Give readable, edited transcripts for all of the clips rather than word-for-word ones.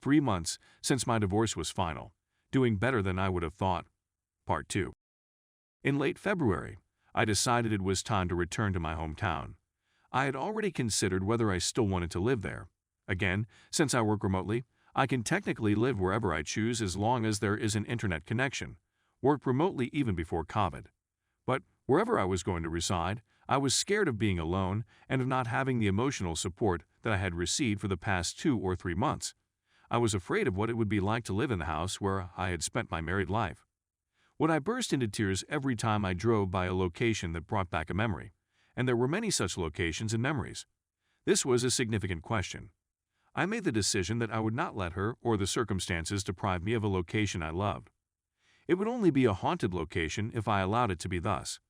3 months since my divorce was final, doing better than I would have thought. Part 2. In late February, I decided it was time to return to my hometown. I had already considered whether I still wanted to live there. Again, since I work remotely, I can technically live wherever I choose as long as there is an internet connection. Worked remotely even before COVID. But wherever I was going to reside, I was scared of being alone and of not having the emotional support that I had received for the past 2 or 3 months. I was afraid of what it would be like to live in the house where I had spent my married life. Would I burst into tears every time I drove by a location that brought back a memory? And there were many such locations and memories. This was a significant question. I made the decision that I would not let her or the circumstances deprive me of a location I loved. It would only be a haunted location if I allowed it to be thus.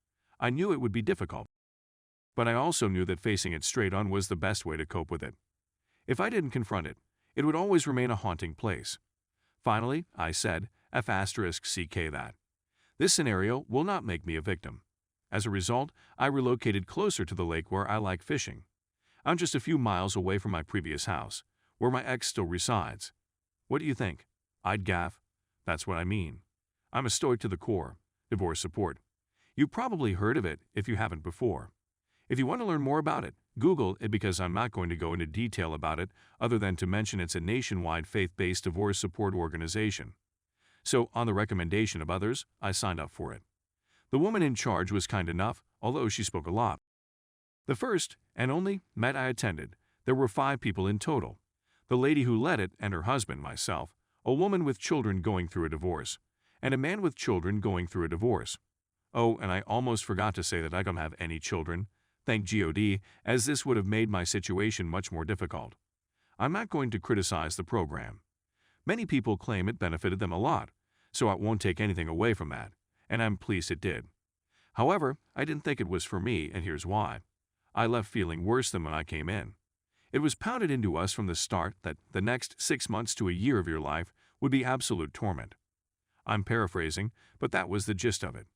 I knew it would be difficult. But I also knew that facing it straight on was the best way to cope with it. If I didn't confront it, it would always remain a haunting place. Finally, I said, F***CK that. This scenario will not make me a victim. As a result, I relocated closer to the lake where I like fishing. I'm just a few miles away from my previous house, where my ex still resides. What do you think? I'd gaff. That's what I mean. I'm a stoic to the core. Divorce support. You've probably heard of it if you haven't before. If you want to learn more about it, Google it because I'm not going to go into detail about it other than to mention it's a nationwide faith-based divorce support organization. So, on the recommendation of others, I signed up for it. The woman in charge was kind enough, although she spoke a lot. The first, and only, Met I attended, there were 5 people in total. The lady who led it and her husband, myself, a woman with children going through a divorce, and a man with children going through a divorce. Oh, and I almost forgot to say that I don't have any children. Thank God, as this would have made my situation much more difficult. I'm not going to criticize the program. Many people claim it benefited them a lot, so I won't take anything away from that, and I'm pleased it did. However, I didn't think it was for me, and here's why. I left feeling worse than when I came in. It was pounded into us from the start that the next 6 months to a year of your life would be absolute torment. I'm paraphrasing, but that was the gist of it.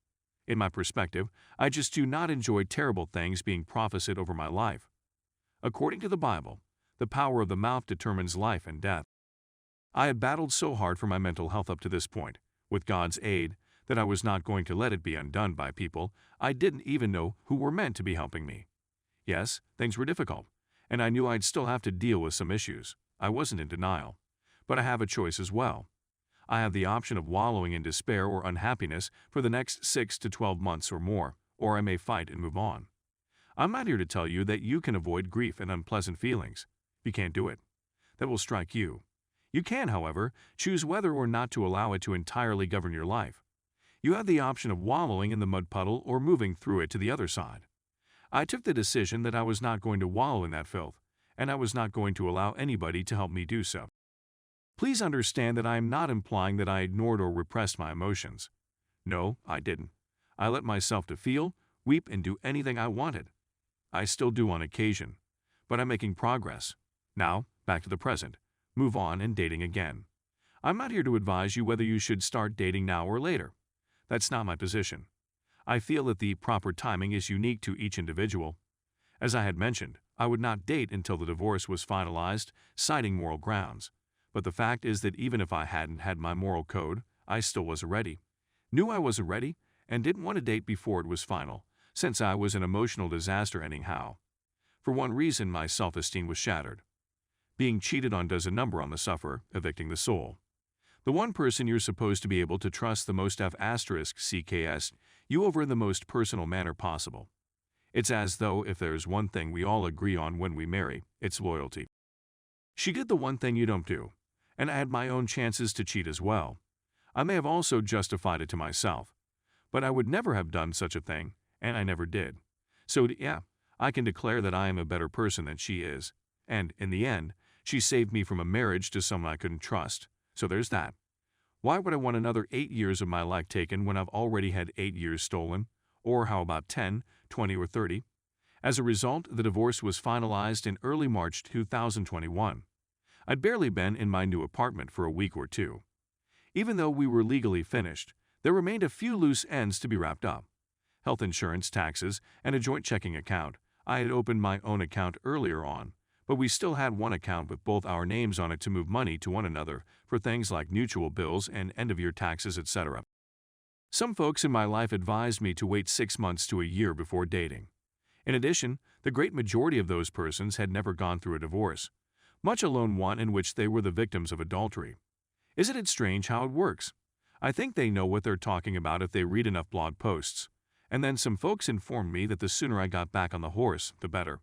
In my perspective, I just do not enjoy terrible things being prophesied over my life. According to the Bible, the power of the mouth determines life and death. I had battled so hard for my mental health up to this point, with God's aid, that I was not going to let it be undone by people I didn't even know who were meant to be helping me. Yes, things were difficult, and I knew I'd still have to deal with some issues. I wasn't in denial. But I have a choice as well. I have the option of wallowing in despair or unhappiness for the next 6 to 12 months or more, or I may fight and move on. I'm not here to tell you that you can avoid grief and unpleasant feelings. You can't do it. That will strike you. You can, however, choose whether or not to allow it to entirely govern your life. You have the option of wallowing in the mud puddle or moving through it to the other side. I took the decision that I was not going to wallow in that filth, and I was not going to allow anybody to help me do so. Please understand that I am not implying that I ignored or repressed my emotions. No, I didn't. I let myself to feel, weep, and do anything I wanted. I still do on occasion, but I'm making progress. Now, back to the present. Move on and dating again. I'm not here to advise you whether you should start dating now or later. That's not my position. I feel that the proper timing is unique to each individual. As I had mentioned, I would not date until the divorce was finalized, citing moral grounds. But the fact is that even if I hadn't had my moral code, I still wasn't ready. Knew I wasn't ready, and didn't want to date before it was final, since I was an emotional disaster anyhow. For one reason, my self-esteem was shattered. Being cheated on does a number on the sufferer, evicting the soul. The one person you're supposed to be able to trust the most F***CKS you over in the most personal manner possible. It's as though if there's one thing we all agree on when we marry, it's loyalty. She did the one thing you don't do, and I had my own chances to cheat as well. I may have also justified it to myself, but I would never have done such a thing, and I never did. So yeah, I can declare that I am a better person than she is, and in the end, she saved me from a marriage to someone I couldn't trust. So there's that. Why would I want another 8 years of my life taken when I've already had 8 years stolen? Or how about 10, 20, or 30? As a result, the divorce was finalized in early March 2021. I'd barely been in my new apartment for a week or two. Even though we were legally finished, there remained a few loose ends to be wrapped up. Health insurance, taxes, and a joint checking account. I had opened my own account earlier on, but we still had one account with both our names on it to move money to one another for things like mutual bills and end-of-year taxes, etc. Some folks in my life advised me to wait 6 months to a year before dating. In addition, the great majority of those persons had never gone through a divorce, much alone one in which they were the victims of adultery. Isn't it strange how it works? I think they know what they're talking about if they read enough blog posts. And then some folks informed me that the sooner I got back on the horse, the better.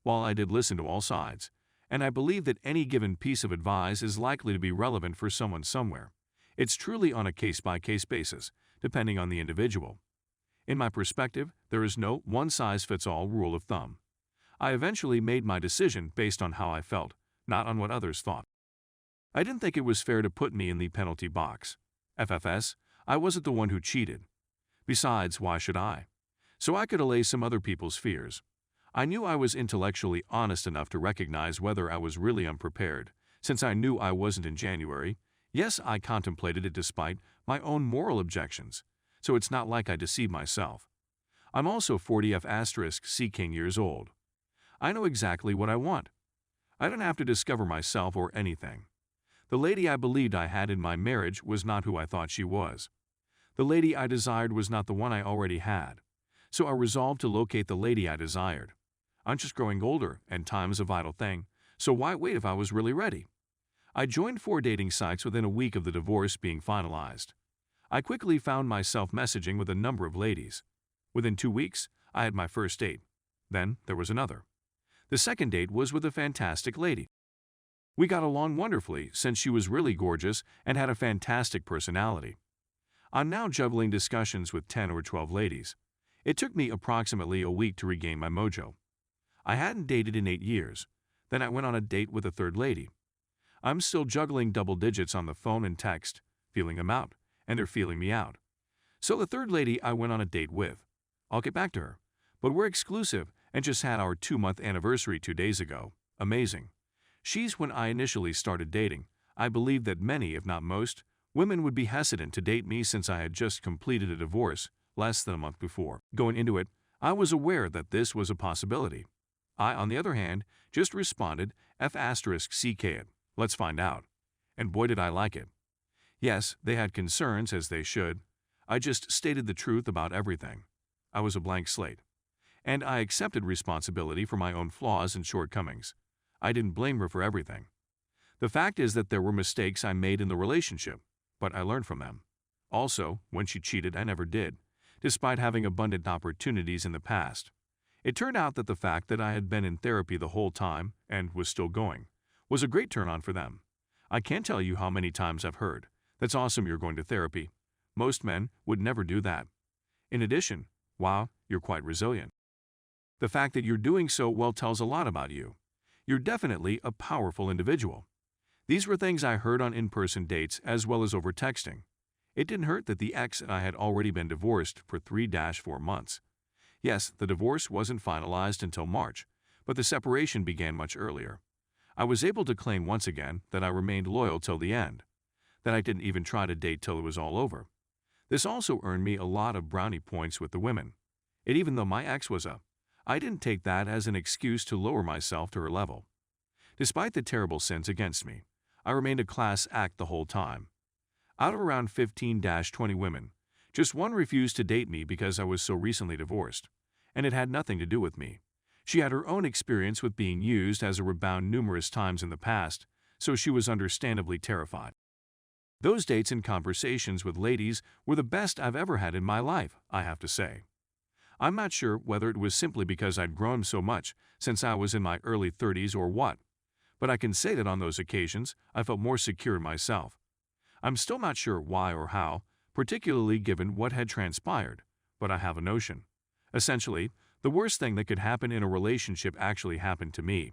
While I did listen to all sides, and I believe that any given piece of advice is likely to be relevant for someone somewhere, it's truly on a case-by-case basis, depending on the individual. In my perspective, there is no one-size-fits-all rule of thumb. I eventually made my decision based on how I felt, not on what others thought. I didn't think it was fair to put me in the penalty box. FFS, I wasn't the one who cheated. Besides, why should I? So I could allay some other people's fears. I knew I was intellectually honest enough to recognize whether I was really unprepared, since I knew I wasn't in January. Yes, I contemplated it despite my own moral objections, so it's not like I deceived myself. I'm also 40F*C King years old. I know exactly what I want. I don't have to discover myself or anything. The lady I believed I had in my marriage was not who I thought she was. The lady I desired was not the one I already had. So I resolved to locate the lady I desired. I'm just growing older, and time is a vital thing, so why wait if I was really ready? I joined 4 dating sites within a week of the divorce being finalized. I quickly found myself messaging with a number of ladies. Within 2 weeks, I had my first date. Then there was another. The second date was with a fantastic lady. We got along wonderfully since she was really gorgeous and had a fantastic personality. I'm now juggling discussions with 10 or 12 ladies. It took me approximately a week to regain my mojo. I hadn't dated in 8 years. Then I went on a date with a third lady. I'm still juggling double digits on the phone and text, feeling them out, and they're feeling me out. So the third lady I went on a date with. I'll get back to her. But we're exclusive and just had our 2-month anniversary 2 days ago. Amazing. She's when I initially started dating. I believe that many, if not most, women would be hesitant to date me since I had just completed a divorce less than a month before. Going into it, I was aware that this was a possibility. I, on the other hand, just responded F*CK it. Let's find out. And boy did I like it. Yes, they had concerns, as they should. I just stated the truth about everything. I was a blank slate. And I accepted responsibility for my own flaws and shortcomings. I didn't blame her for everything. The fact is that there were mistakes I made in the relationship, but I learned from them. Also, when she cheated, I never did, despite having abundant opportunities in the past. It turned out that the fact that I had been in therapy the whole time, and was still going, was a great turn-on for them. I can't tell you how many times I've heard, "That's awesome you're going to therapy. Most men would never do that." In addition, "Wow, you're quite resilient." The fact that you're doing so well tells a lot about you. You're definitely a powerful individual. These were things I heard on in-person dates as well as over texting. It didn't hurt that the ex and I had already been divorced for 3-4 months. Yes, the divorce wasn't finalized until March, but the separation began much earlier. I was able to claim once again that I remained loyal till the end, that I didn't even try to date till it was all over. This also earned me a lot of brownie points with the women. And even though my ex was I didn't take that as an excuse to lower myself to her level. Despite the terrible sins against me, I remained a class act the whole time. Out of around 15-20 women, just one refused to date me because I was so recently divorced, and it had nothing to do with me. She had her own experience with being used as a rebound numerous times in the past, so she was understandably terrified. Those dates and conversations with ladies were the best I've ever had in my life, I have to say. I'm not sure whether it was simply because I'd grown so much since I was in my early 30s or what, but I can say that on those occasions I felt more secure in myself. I'm still not sure why or how, particularly given what had transpired, but I have a notion. Essentially, the worst thing that could happen in a relationship actually happened to me.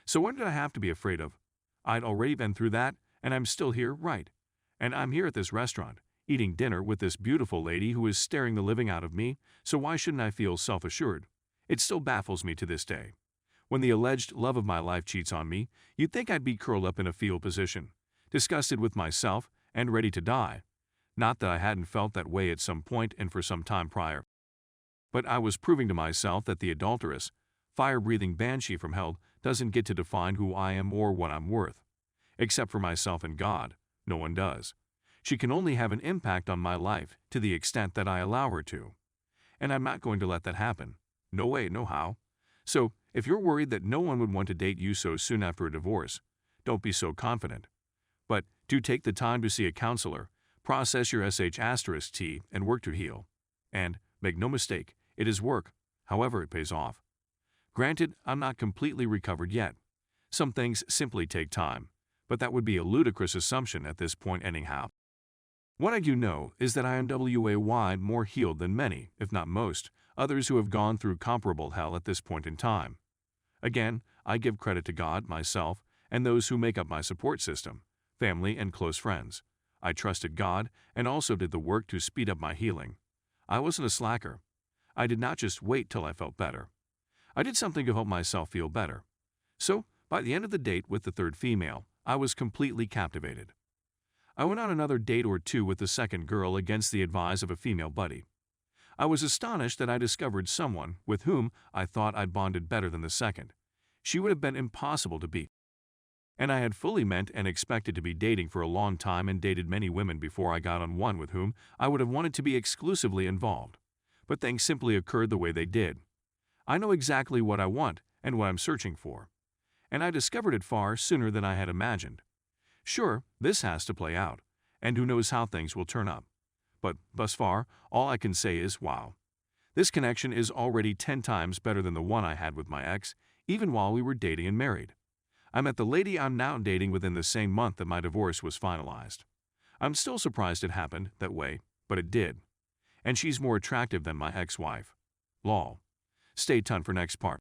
So what did I have to be afraid of? I'd already been through that, and I'm still here, right? And I'm here at this restaurant, eating dinner with this beautiful lady who is staring the living out of me, so why shouldn't I feel self-assured? It still baffles me to this day. When the alleged love of my life cheats on me, you'd think I'd be curled up in a fetal position, disgusted with myself, and ready to die. Not that I hadn't felt that way at some point and for some time prior. But I was proving to myself that the adulterous, fire-breathing banshee from hell doesn't get to define who I am or what I'm worth. Except for myself and God, no one does. She can only have an impact on my life to the extent that I allow her to. And I'm not going to let that happen. No way, no how. So, if you're worried that no one would want to date you so soon after a divorce, don't be so confident. But do take the time to see a counselor, process your sh*T, and work to heal. And, make no mistake, it is work, however it pays off. Granted, I'm not completely recovered yet. Some things simply take time, but that would be a ludicrous assumption at this point anyhow. What I do know is that I am way more healed than many, if not most, others who have gone through comparable hell at this point in time. Again, I give credit to God, myself, and those who make up my support system, family and close friends. I trusted God and also did the work to speed up my healing. I wasn't a slacker. I did not just wait till I felt better. I did something to help myself feel better. So, by the end of the date with the third female, I was completely captivated. I went on another date or two with the second girl against the advice of a female buddy. I was astonished that I discovered someone with whom I thought I'd bonded better than the second. She would have been impossible to beat. And I had fully meant and expected to be dating for a long time and dated many women before I got on one with whom I would have wanted to be exclusively involved. But things simply occurred the way they did. I know exactly what I want and what I'm searching for. And I discovered it far sooner than I had imagined. Sure, this has to play out, and who knows how things will turn up. But thus far, all I can say is, wow. This connection is already 10 times better than the one I had with my ex, even while we were dating and married. I met the lady I'm now dating within the same month that my divorce was finalized. I'm still surprised it happened that way, but it did. And she's more attractive than my ex-wife. Lol. Stay tuned for next part.